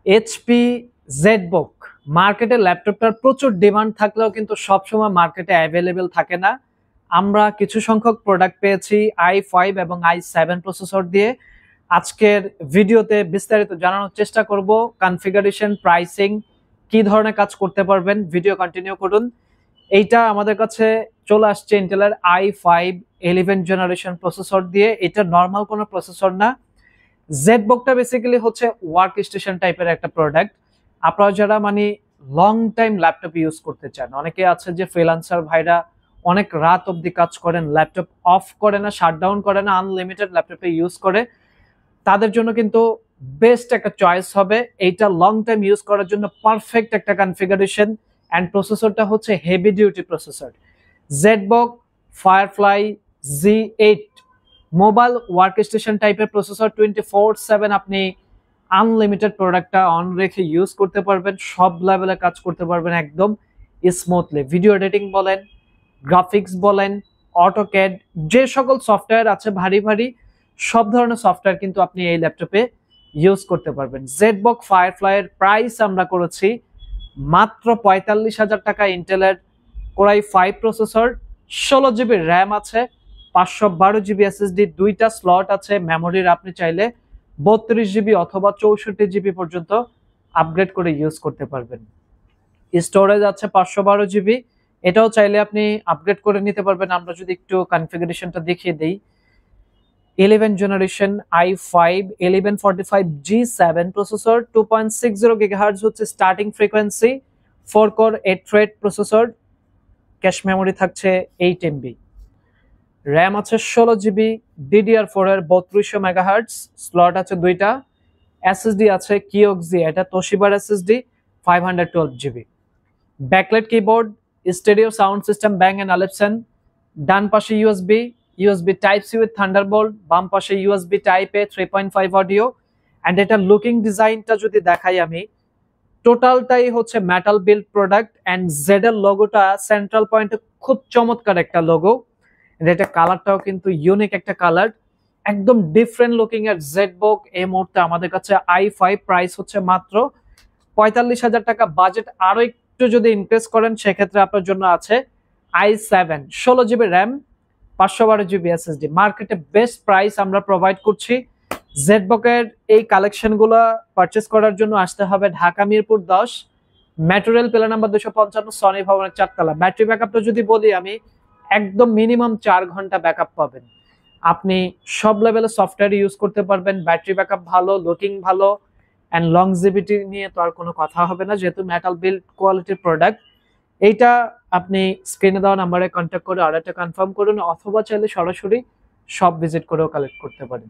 HP ZBook মার্কেটে ল্যাপটপটার প্রচুর demand থাকলেও কিন্তু সবসময় মার্কেটে অ্যাভেলেবেল থাকে না। আমরা কিছু সংখ্যক প্রোডাক্ট পেয়েছি i5 এবং i7 প্রসেসর দিয়ে। আজকের ভিডিওতে বিস্তারিত জানানোর চেষ্টা করব কনফিগারেশন, প্রাইসিং, কি ধরনের কাজ করতে পারবেন। ভিডিও কন্টিনিউ করুন। এইটা আমাদের কাছে চলে আসছে ইন্টেলের i5 11 জেনারেশন প্রসেসর দিয়ে। এটা নর্মাল কোনো প্রসেসর না। জেডবুকটা বেসিক্যালি হচ্ছে ওয়ার্ক স্টেশন টাইপের একটা প্রোডাক্ট। আপনারা যারা লং টাইম ল্যাপটপ ইউজ করতে চান, অনেকে আছে যে ফ্রিল্যান্সার ভাইরা অনেক রাত অবধি কাজ করেন, ল্যাপটপ অফ করে না, শাটডাউন করে না, আনলিমিটেড ল্যাপটপে ইউজ করে, তাদের জন্য কিন্তু বেস্ট একটা চয়েস হবে। এইটা লং টাইম ইউজ করার জন্য পারফেক্ট একটা কনফিগারেশন। অ্যান্ড প্রসেসরটা হচ্ছে heavy duty processor, ZBook firefly Z8 mobile work station টাইপের প্রসেসর। 24/7 আপনি আনলিমিটেড প্রোডাক্টটা অন রেখে ইউজ করতে পারবেন, সব লেভেলে কাজ করতে পারবেন একদম স্মুথলি। ভিডিও এডিটিং বলেন, গ্রাফিক্স বলেন, অটোক্যাড, যে সকল সফটওয়্যার আছে ভারী ভারী সব ধরনের সফটওয়্যার কিন্তু আপনি এই ল্যাপটপে ইউজ করতে পারবেন। জেডবুক ফায়ারফ্লাই এর প্রাইস আমরা করেছি মাত্র 45,000 টাকা। ইন্টেলের কোরাই 5 প্রসেসর, 16 জিবি র্যাম আছে, 512 জিবি এসএসডি, দুইটা স্লট আছে মেমোরির। আপনি চাইলে 32 জিবি অথবা 64 জিবি পর্যন্ত আপগ্রেড করে ইউজ করতে পারবেন। স্টোরেজ আছে 512 জিবি, এটাও চাইলে আপনি আপগ্রেড করে নিতে পারবেন। আমরা যদি একটু কনফিগারেশনটা দেখিয়ে দেই, 11 generation i5 1145G7 processor, 2.60 GHz হচ্ছে starting frequency, 4 core 8 thread processor, cache memory থাকছে 8 MB, র্যাম আছে 16 জিবি, DDR4 এর 3200 মেগাহার্টজ, স্লট আছে দুইটা, এসএসডি আছে কিওক্সি, এটা তোশিবার SSD 512 GB, backlight keyboard, stereo sound system Bang and Olufsen, ডান পাশে USB type C with Thunderbolt, বাম পাশে USB type A 3.5 audio. And এটা লুকিং ডিজাইনটা যদি দেখাই আমি, টোটালটাই হচ্ছে metal build product. And Z এর লোগোটা সেন্ট্রাল পয়েন্টে খুব চমৎকার একটা লোগো। এটা কালারটাও কিন্তু ইউনিক একটা কালার, একদম ডিফারেন্ট লুকিং এর জেডবুক এই মুহূর্তে আমাদের কাছে i5 প্রাইস হচ্ছে মাত্র 45,000 টাকা। বাজেট আরো একটু যদি ইনক্রিজ করেন সেক্ষেত্রে আপনার জন্য আছে i7 16 GB RAM, 512 GB SSD. মার্কেটে বেস্ট প্রাইস আমরা প্রোভাইড করছি। জেডবুকের এই কালেকশনগুলো পারচেজ করার জন্য আসতে হবে Dhaka Mirpur 10, metro rail pillar number 255, Sony ভবনের 4 তলা। ব্যাটারি ব্যাকআপটা যদি বলি আমি, একদম মিনিমাম 4 ঘন্টা ব্যাকআপ পাবেন। আপনি সব লেভেলে সফটওয়্যার ইউজ করতে পারবেন, ব্যাটারি ব্যাকআপ ভালো, লুকিং ভালো, অ্যান্ড লংজিভিটি নিয়ে তো আর কোনো কথা হবে না, যেহেতু মেটাল বিল্ড কোয়ালিটির প্রোডাক্ট। এইটা আপনি স্ক্রিনে দেওয়া নাম্বারে কন্ট্যাক্ট করে অর্ডারটা কনফার্ম করুন, অথবা চাইলে সরাসরি শপ ভিজিট করেও কালেক্ট করতে পারেন।